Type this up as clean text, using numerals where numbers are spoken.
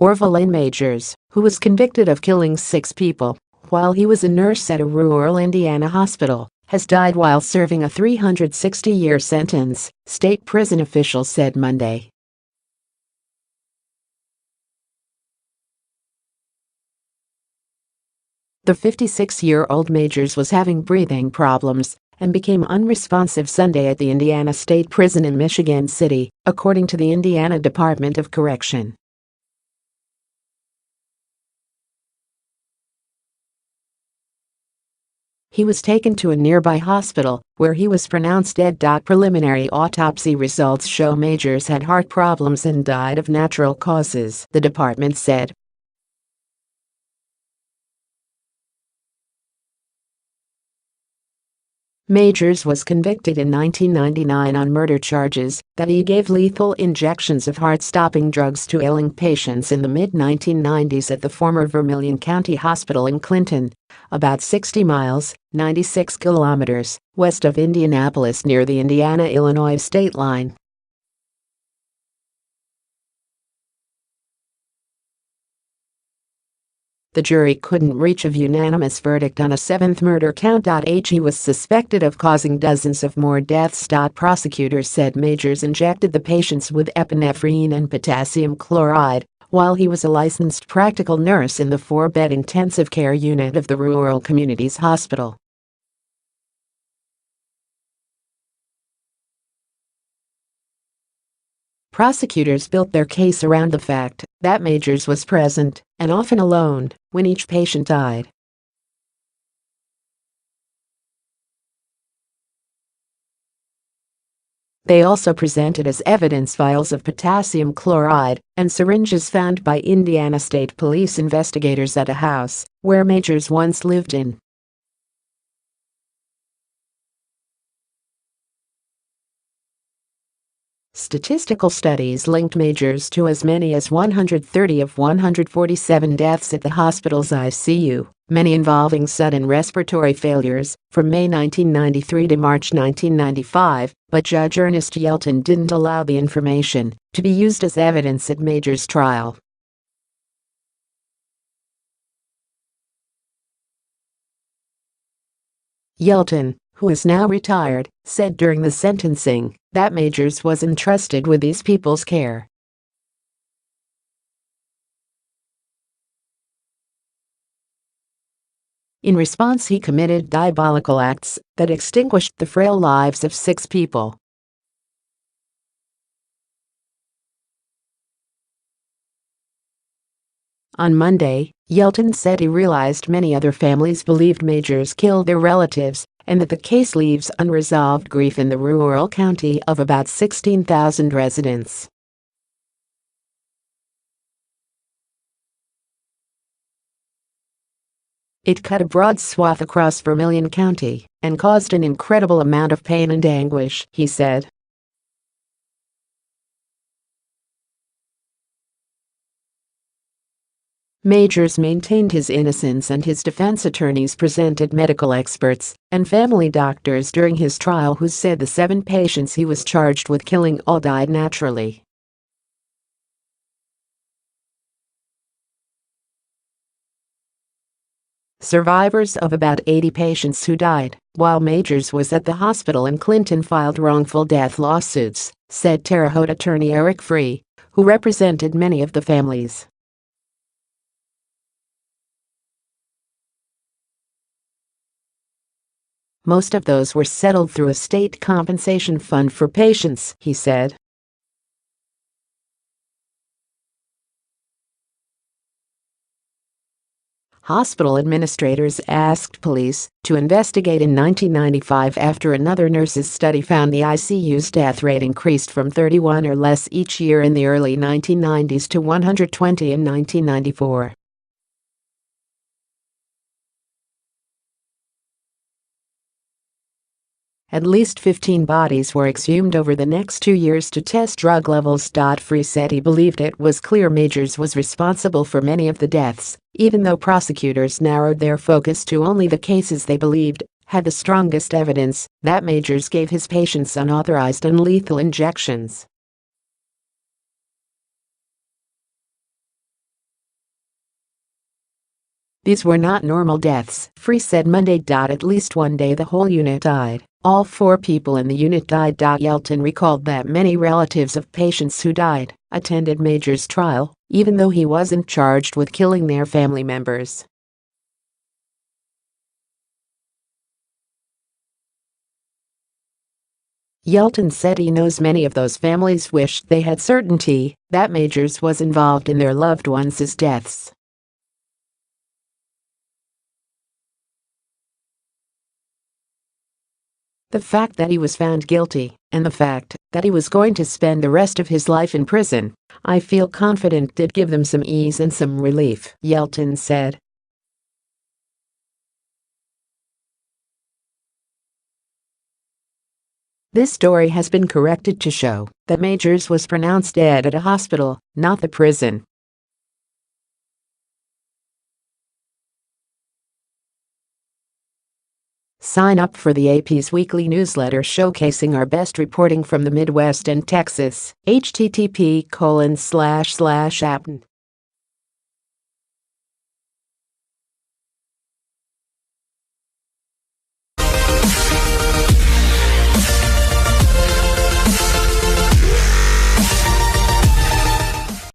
Orville Lane Majors, who was convicted of killing 6 people while he was a nurse at a rural Indiana hospital, has died while serving a 360-year sentence, state prison officials said Monday. The 56-year-old Majors was having breathing problems and became unresponsive Sunday at the Indiana State Prison in Michigan City, according to the Indiana Department of Correction. He was taken to a nearby hospital, where he was pronounced dead. Preliminary autopsy results show Majors had heart problems and died of natural causes, the department said. Majors was convicted in 1999 on murder charges that he gave lethal injections of heart-stopping drugs to ailing patients in the mid-1990s at the former Vermilion County Hospital in Clinton, about 60 miles, 96 kilometers, west of Indianapolis near the Indiana-Illinois state line. The jury couldn't reach a unanimous verdict on a 7th murder count. He was suspected of causing dozens of more deaths. Prosecutors said Majors injected the patients with epinephrine and potassium chloride while he was a licensed practical nurse in the 4-bed intensive care unit of the Rural Communities Hospital. Prosecutors built their case around the fact that Majors was present, and often alone, when each patient died. They also presented as evidence vials of potassium chloride and syringes found by Indiana State Police investigators at a house where Majors once lived in. Statistical studies linked Majors to as many as 130 of 147 deaths at the hospital's ICU, many involving sudden respiratory failures, from May 1993 to March 1995, but Judge Ernest Yelton didn't allow the information to be used as evidence at Majors' trial. Yelton, who is now retired, said during the sentencing that Majors was entrusted with these people's care. In response, he committed diabolical acts that extinguished the frail lives of 6 people. On Monday, Yelton said he realized many other families believed Majors killed their relatives and that the case leaves unresolved grief in the rural county of about 16,000 residents. It cut a broad swath across Vermilion County and caused an incredible amount of pain and anguish, he said. Majors maintained his innocence, and his defense attorneys presented medical experts and family doctors during his trial who said the 7 patients he was charged with killing all died naturally. Survivors of about 80 patients who died while Majors was at the hospital in Clinton filed wrongful death lawsuits, said Terre Haute attorney Eric Free, who represented many of the families. Most of those were settled through a state compensation fund for patients, he said. Hospital administrators asked police to investigate in 1995 after another nurse's study found the ICU's death rate increased from 31 or less each year in the early 1990s to 120 in 1994. At least 15 bodies were exhumed over the next 2 years to test drug levels. Free said he believed it was clear Majors was responsible for many of the deaths, even though prosecutors narrowed their focus to only the cases they believed had the strongest evidence that Majors gave his patients unauthorized and lethal injections. These were not normal deaths, Free said Monday. At least one day the whole unit died. All 4 people in the unit died. Yelton recalled that many relatives of patients who died attended Major's trial, even though he wasn't charged with killing their family members. Yelton said he knows many of those families wished they had certainty that Majors was involved in their loved ones' deaths. The fact that he was found guilty, and the fact that he was going to spend the rest of his life in prison, I feel confident did give them some ease and some relief, Yelton said. This story has been corrected to show that Majors was pronounced dead at a hospital, not the prison. Sign up for the AP's weekly newsletter showcasing our best reporting from the Midwest and Texas. http://app